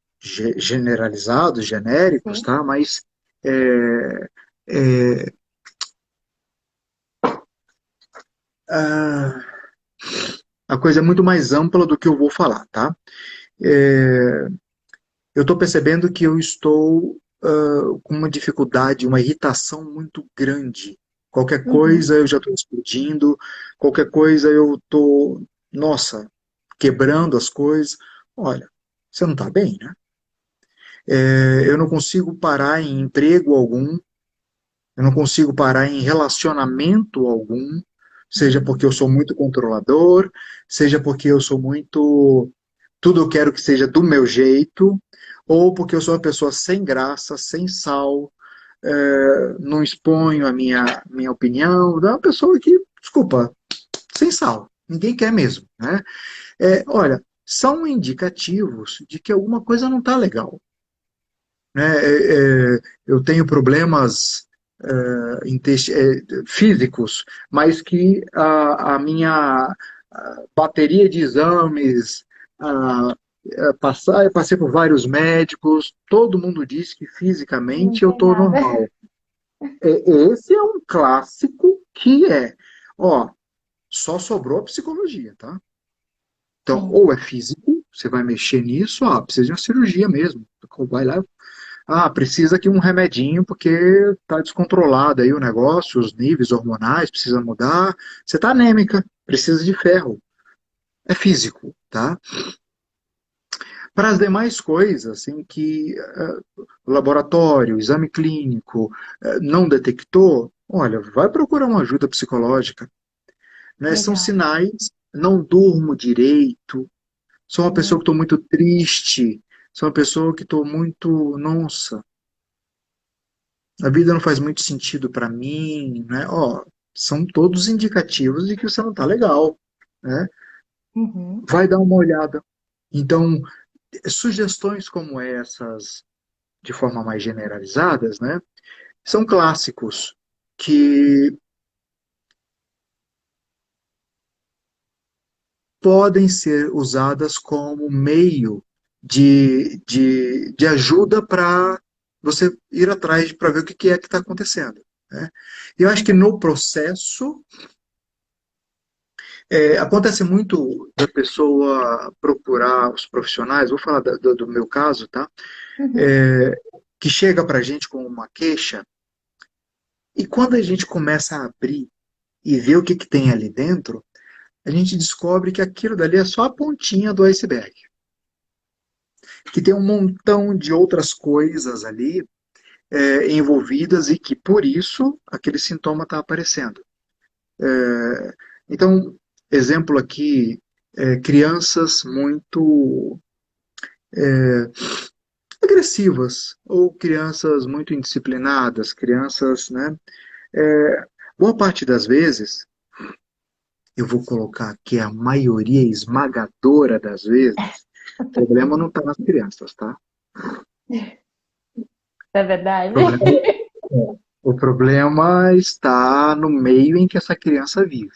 generalizados, genéricos, sim. tá? Mas é, é, a, a coisa é muito mais ampla do que eu vou falar, tá? É, eu estou percebendo que eu estou com uma dificuldade, uma irritação muito grande. Qualquer Uhum. coisa eu já estou explodindo, qualquer coisa eu estou, nossa, quebrando as coisas. Olha, você não está bem, né? Eu não consigo parar em emprego algum, eu não consigo parar em relacionamento algum, seja porque eu sou muito controlador, seja porque eu sou muito. Tudo eu quero que seja do meu jeito, ou porque eu sou uma pessoa sem graça, sem sal, não exponho a minha opinião, é uma pessoa que, desculpa, sem sal. Ninguém quer mesmo, né? Olha, são indicativos de que alguma coisa não está legal, né? Eu tenho problemas físicos, mas que a minha bateria de exames, a, eu passei por vários médicos, todo mundo diz que Não fisicamente eu tem estou nada. normal. Esse é um clássico que ó, só sobrou a psicologia, tá? Então, Sim, ou é físico, você vai mexer nisso, precisa de uma cirurgia mesmo. Vai lá, precisa aqui um remedinho porque tá descontrolado aí o negócio, os níveis hormonais, precisa mudar. Você tá anêmica, precisa de ferro. É físico, tá? Para as demais coisas, em que laboratório, exame clínico não detectou, olha, vai procurar uma ajuda psicológica, né? São legal. sinais, não durmo direito, sou uma pessoa Hum, que estou muito triste, sou uma pessoa que estou muito, nossa, a vida não faz muito sentido para mim, né? Ó, são todos indicativos de que você não está legal, né? uhum, Vai dar uma olhada. Então, sugestões como essas, de forma mais generalizadas, né? São clássicos que podem ser usadas como meio de ajuda para você ir atrás para ver o que é que está acontecendo. Né? E eu acho que no processo acontece muito da pessoa procurar os profissionais, vou falar do meu caso, tá? uhum. É, que chega para a gente com uma queixa, e quando a gente começa a abrir e ver o que tem ali dentro, a gente descobre que aquilo dali é só a pontinha do iceberg. Que tem um montão de outras coisas ali envolvidas e que por isso aquele sintoma está aparecendo. Então, exemplo aqui, crianças muito agressivas ou crianças muito indisciplinadas, crianças, né? Boa parte das vezes, eu vou colocar que a maioria esmagadora das vezes, o problema não está nas crianças, tá? É O verdade? problema, o problema está no meio em que essa criança vive.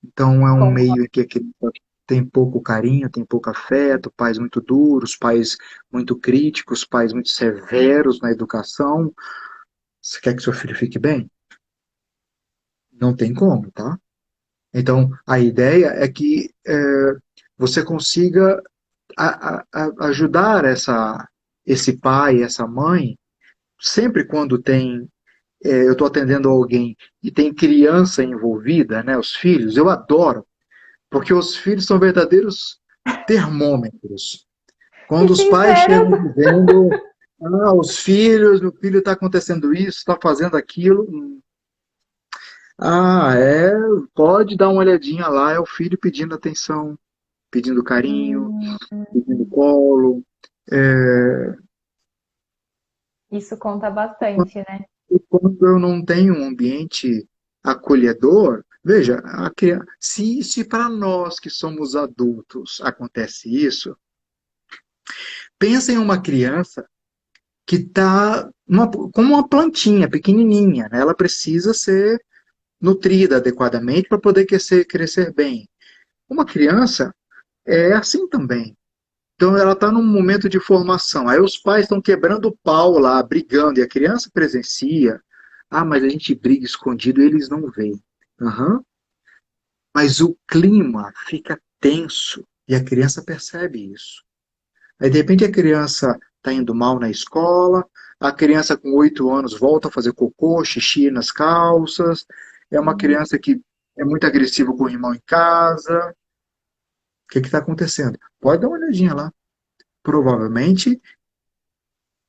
Então, é um Concordo. meio em que a criança tem pouco carinho, tem pouco afeto, pais muito duros, pais muito críticos, pais muito severos na educação. Você quer que seu filho fique bem? Não tem como, tá? Então, a ideia é que você consiga ajudar esse pai, essa mãe, sempre quando tem, eu estou atendendo alguém e tem criança envolvida, né, os filhos, eu adoro, porque os filhos são verdadeiros termômetros. Que Quando os pais sincero! chegam dizendo, os filhos, meu filho está acontecendo isso, está fazendo aquilo, é, pode dar uma olhadinha lá, é o filho pedindo atenção, pedindo carinho, Hum, pedindo colo. É, isso conta bastante, né? e quando eu não tenho um ambiente acolhedor, veja, se para nós que somos adultos acontece isso, pensa em uma criança que está como uma plantinha pequenininha, né? Ela precisa ser nutrida adequadamente para poder crescer bem. Uma criança é assim também. Então ela está num momento de formação. Aí os pais estão quebrando o pau lá, brigando, e a criança presencia. Mas a gente briga escondido e eles não veem. Aham. Mas o clima fica tenso e a criança percebe isso. Aí de repente a criança está indo mal na escola, a criança com 8 anos volta a fazer cocô, xixi nas calças, é uma Hum, criança que é muito agressiva com o irmão em casa. O que está acontecendo? Pode dar uma olhadinha lá. Provavelmente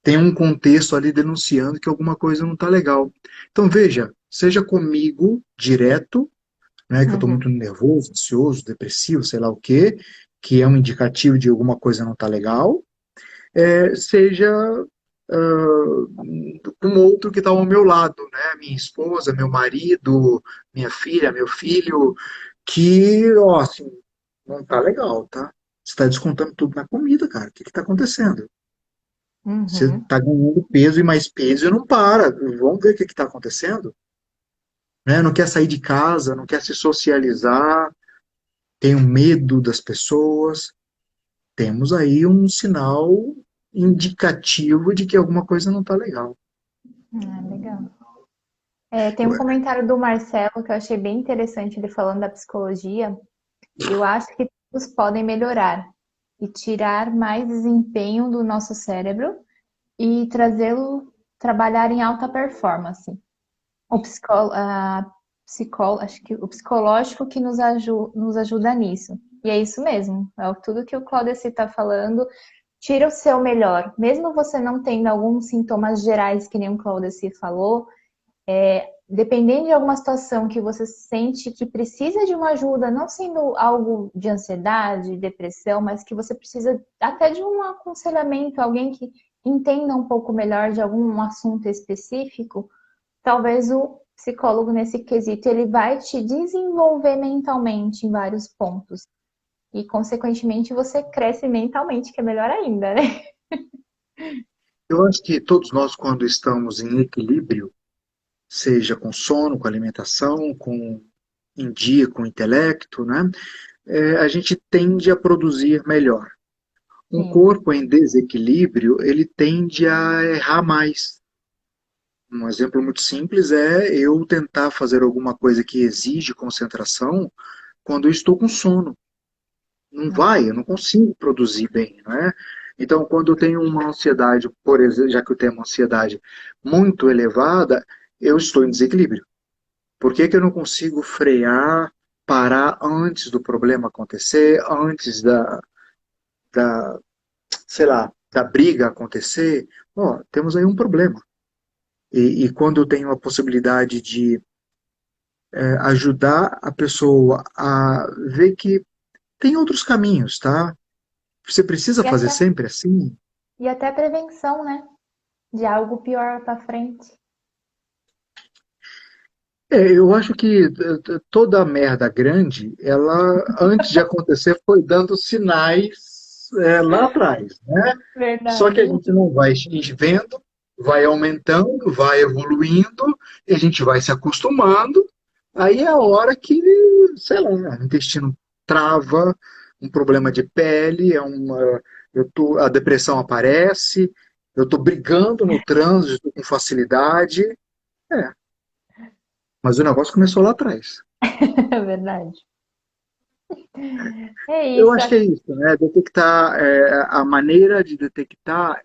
tem um contexto ali denunciando que alguma coisa não está legal. Então, veja, seja comigo direto, né, que eu estou uhum. muito nervoso, ansioso, depressivo, sei lá o quê, que é um indicativo de alguma coisa não está legal, seja com outro que está ao meu lado, né, minha esposa, meu marido, minha filha, meu filho, que, ó, assim, não está legal, tá? Você está descontando tudo na comida, cara. O que está acontecendo? Você Uhum. está ganhando peso e mais peso e não para. Vamos ver o que está acontecendo. Né? Não quer sair de casa, não quer se socializar, tem um medo das pessoas. Temos aí um sinal indicativo de que alguma coisa não está legal. Ah, legal. Tem um comentário do Marcelo que eu achei bem interessante, ele falando da psicologia. Eu acho que todos podem melhorar e tirar mais desempenho do nosso cérebro e trazê-lo trabalhar em alta performance. Acho que o psicológico que nos ajuda nisso. E é isso mesmo. Tudo que o Claudeci está falando, tira o seu melhor. Mesmo você não tendo alguns sintomas gerais, que nem o Claudeci falou, dependendo de alguma situação que você sente que precisa de uma ajuda, não sendo algo de ansiedade, depressão, mas que você precisa até de um aconselhamento, alguém que entenda um pouco melhor de algum assunto específico, talvez o psicólogo nesse quesito ele vai te desenvolver mentalmente em vários pontos. E, consequentemente, você cresce mentalmente, que é melhor ainda, né? Eu acho que todos nós, quando estamos em equilíbrio, seja com sono, com alimentação, com em dia, com intelecto, né, a gente tende a produzir melhor. Um Sim. corpo em desequilíbrio, ele tende a errar mais. Um exemplo muito simples é eu tentar fazer alguma coisa que exige concentração quando eu estou com sono. Não vai, eu não consigo produzir bem, não é? Então, quando eu tenho uma ansiedade, por exemplo, já que eu tenho uma ansiedade muito elevada, eu estou em desequilíbrio. Por que que eu não consigo frear, parar antes do problema acontecer, antes da sei lá, da briga acontecer? Ó, temos aí um problema. E quando eu tenho a possibilidade de ajudar a pessoa a ver que tem outros caminhos, tá? Você precisa E fazer até, sempre assim? e até prevenção, né? De algo pior para frente. Eu acho que toda merda grande, ela, antes de acontecer, foi dando sinais lá atrás, né? Só que a Verdade. gente não vai vendo, vai aumentando, vai evoluindo, e a gente vai se acostumando. Aí é a hora que, sei lá, o intestino trava, um problema de pele, a depressão aparece, eu estou brigando no trânsito com facilidade. É, mas o negócio começou lá atrás. É verdade. É Eu isso. acho que é isso, né? Detectar, a maneira de detectar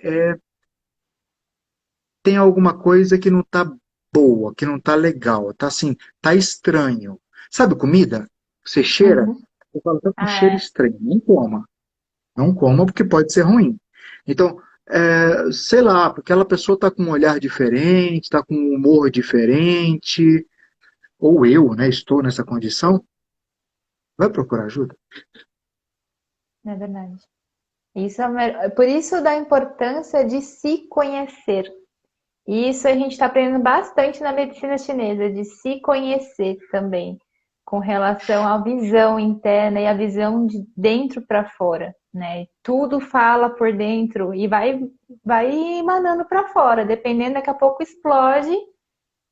tem alguma coisa que não tá boa, que não tá legal, tá assim, tá estranho. Sabe comida? Você cheira, Uhum. você fala, tá com um cheiro Ah, estranho. Não coma. Não coma porque pode ser ruim. Então, sei lá, porque aquela pessoa tá com um olhar diferente, tá com um humor diferente, ou eu, né, estou nessa condição, vai procurar ajuda. é verdade. Por isso da importância de se conhecer. E isso a gente está aprendendo bastante na medicina chinesa, de se conhecer também, com relação à visão interna e à visão de dentro para fora, né? Tudo fala por dentro e vai emanando para fora, dependendo, daqui a pouco explode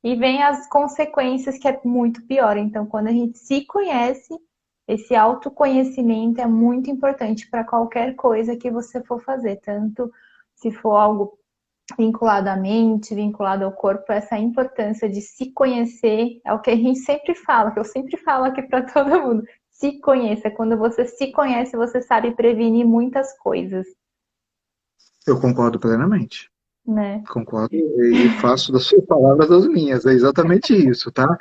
e vem as consequências que é muito pior. Então, quando a gente se conhece, esse autoconhecimento é muito importante para qualquer coisa que você for fazer, tanto se for algo vinculado à mente, vinculado ao corpo, essa importância de se conhecer é o que a gente sempre fala, que eu sempre falo aqui para todo mundo. Se conheça. Quando você se conhece, você sabe prevenir muitas coisas, Eu concordo plenamente. né? Concordo e faço das suas palavras as minhas. É exatamente isso, tá?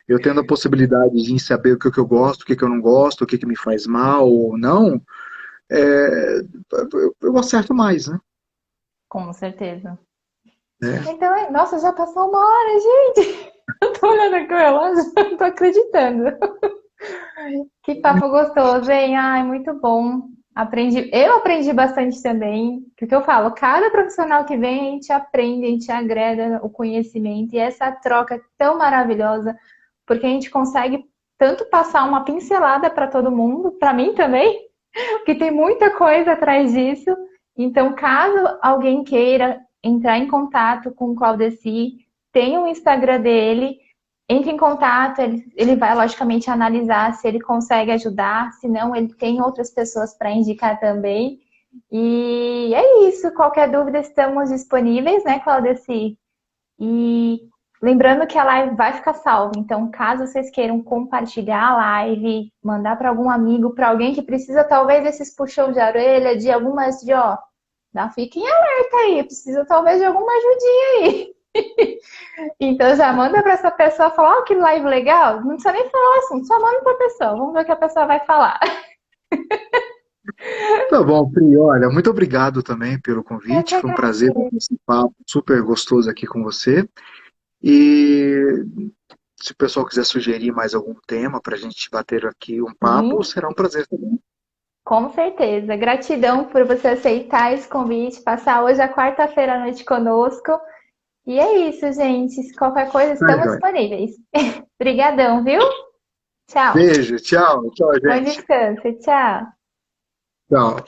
Eu tendo a possibilidade de saber o que eu gosto, o que eu não gosto, o que me faz mal ou não, é, eu acerto mais, né? Com certeza. É. Então, nossa, já passou uma hora, gente. Eu tô olhando aqui o relógio, não tô acreditando. Que papo gostoso, hein? Ai, muito bom. Eu aprendi bastante também, porque eu falo, cada profissional que vem, a gente aprende, a gente agrega o conhecimento, e essa troca é tão maravilhosa, porque a gente consegue tanto passar uma pincelada para todo mundo, para mim também, Porque tem muita coisa atrás disso. Então, caso alguém queira entrar em contato com o Claudeci, tem o Instagram dele, entre em contato, ele vai logicamente analisar se ele consegue ajudar, se não, ele tem outras pessoas para indicar também. E é isso, qualquer dúvida estamos disponíveis, né, Claudeci? E lembrando que a live vai ficar salva, então caso vocês queiram compartilhar a live, mandar para algum amigo, para alguém que precisa talvez desses puxão de orelha, de algumas de ó, fiquem alerta aí, precisa talvez de alguma ajudinha aí. Então já manda para essa pessoa falar, ó, que live legal, não precisa nem falar o assunto, só manda para a pessoa, vamos ver o que a pessoa vai falar. Tá bom, Pri, olha, muito obrigado também pelo Eu que convite. Foi um prazer bater agradeço. esse papo super gostoso aqui com você. E se o pessoal quiser sugerir mais algum tema para a gente bater aqui um papo, Sim, será um prazer também. com certeza. Gratidão por você aceitar esse convite, passar hoje a quarta-feira à noite conosco. E é isso, gente. Se qualquer coisa, Tá, estamos joia. disponíveis. Obrigadão, viu? Tchau. Beijo, tchau, tchau, Bom gente. descanso. Tchau. Tchau.